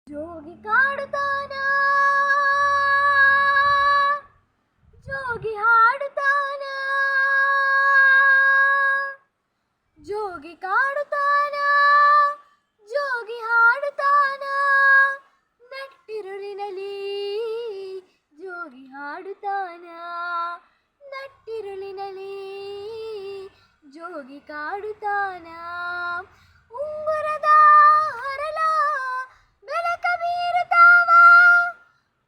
ಜೋಗಿ ಕಾಡುತ್ತಾನ, ಜೋಗಿ ಹಾಡುತ್ತಾನ, ಜೋಗಿ ಕಾಡುತ್ತಾನ, ಜೋಗಿ ಹಾಡುತ್ತಾನ, ನಟ್ಟಿರುಳಿನಲ್ಲಿ ಜೋಗಿ ಹಾಡುತ್ತಾನ, ನಟ್ಟಿರುಳಿನಲ್ಲಿ ಜೋಗಿ ಕಾಡುತ್ತಾನ. ಉಂಗುರದ ಹರಳ ಬೆಳಕ ಬೀರುತ್ತಾವ,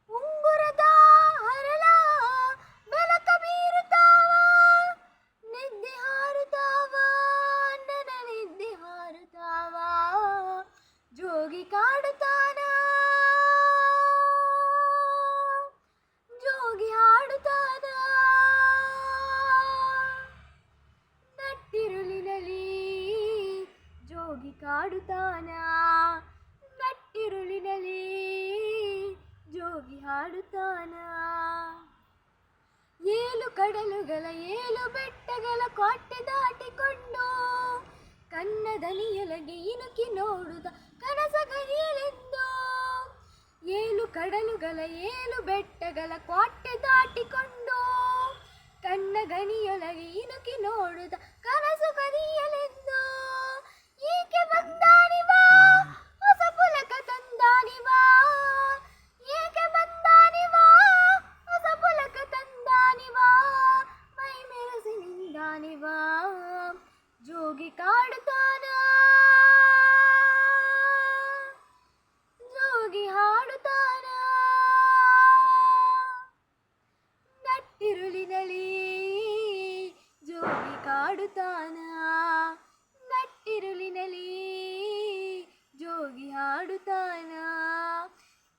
ಉಂಗುರದ ಹರಳ ಬೆಳಕ ಬೀರುತ್ತಾವ, ನಿದ್ದೆ ಹಾರುತ್ತಾವ, ನನ್ನ ನಿದ್ದೆ ಹಾರುತ್ತಾವ, ಜೋಗಿ ಕಾಡುತ್ತಾನ, ಜೋಗಿ ಹಾಡುತ್ತಾನ, ನಟ್ಟಿರುಳಿನಲ್ಲಿ ಜೋಗಿ ಕಾಡುತ್ತಾನ, ನಟ್ಟಿರುಳಿನಲ್ಲಿ ಜೋಗಿ ಹಾಡುತ್ತಾನ. ಏಳು ಕಡಲುಗಳ ಏಳು ಬೆಟ್ಟಗಳ ಕೋಟೆ ದಾಟಿಕೊಂಡು ಕನ್ನದನಿಯೊಳಗೆ ಇಣುಕಿ ನೋಡುದ ಕನಸಗರಿಯಲೆಂದು. ಏಳು ಕಡಲುಗಳ ಏಳು ಬೆಟ್ಟಗಳ ಕೋಟೆ ದಾಟಿಕೊಂಡು ಕನ್ನಗನಿಯೊಳಗೆ ಇಣುಕಿ ನೋಡುದ ಕನಸು ಕರಿಯಲೆಂದು. ಏಕೆ ಬಂದಾನಿವಾ ಹೊಸ ಪುಲಕ ತಂದಾನಿವಾ, ಏಕೆ ಬಂದಾನಿವಾ ಹೊಸ ಪುಲಕ ತಂದಾನಿವಾ, ಮೈ ಮೆರೆಸಿ ನಿಂದಾನಿವಾ, ಜೋಗಿ ಕಾಡುತ್ತಾನ, ಜೋಗಿ ಹಾಡುತ್ತಾನ, ನಟ್ಟಿರುಳಿನಲ್ಲಿ ಜೋಗಿ ಕಾಡುತ್ತಾನ, ನಟ್ಟಿರುಳಿನಲ್ಲಿ ಜೋಗಿ ಹಾಡುತ್ತಾನ.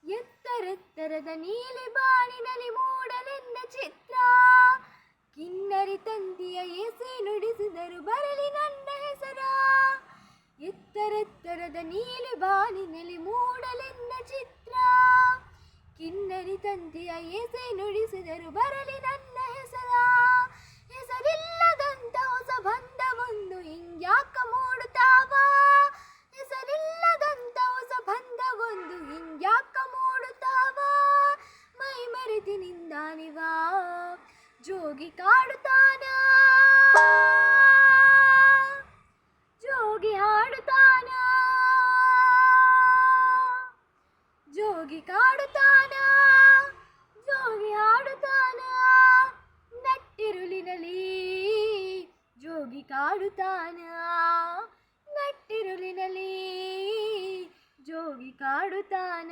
ಎತ್ತರೆತ್ತರದ ನೀಲಿ ಬಾನಿನಲ್ಲಿ ಮೂಡಲೆಂದ ಚಿತ್ರ, ಕಿನ್ನರಿ ತಂತಿಯ ಎಸೆ ನುಡಿಸಿದರು ಬರಲಿ ನನ್ನ ಹೆಸರ. ಎತ್ತರೆತ್ತರದ ನೀಲಿ ಬಾನಿನಲ್ಲಿ ಮೂಡಲೆಂದ ಚಿತ್ರ, ಕಿನ್ನರಿ ತಂತಿಯ ಎಸೆ ನುಡಿಸಿದರು ಬರಲಿ ನನ್ನ ಹೆಸರ. ಹೆಸರಿಲ್ಲದಂತ ಹೊಸ ಬಂಧವೊಂದು ಹಿಂಗ್ಯಾಕ ಮೂಡುತ್ತಾವ, ಹೆಸರಿಲ್ಲದಂತ ಹೊಸ ಬಂಧವೊಂದು ಹಿಂಗ್ಯಾಕ ಮೂಡುತ್ತಾವ, ಮೈ ಮರೆತಿ ನಿಂದಾನಿವಾ, ಜೋಗಿ ಕಾಡುತ್ತಾನ, ಜೋಗಿ ಹಾಡುತ್ತಾನ, ಜೋಗಿ ಕಾಡುತ್ತಾನ, ಜೋಗಿ ಹಾಡುತ್ತಾನ, ನಟ್ಟಿರುಳಿನಲ್ಲಿ ಜೋಗಿ ಕಾಡುತ್ತಾನ, ನಟ್ಟಿರುಳಿನಲ್ಲಿ ಜೋಗಿ ಕಾಡುತ್ತಾನ.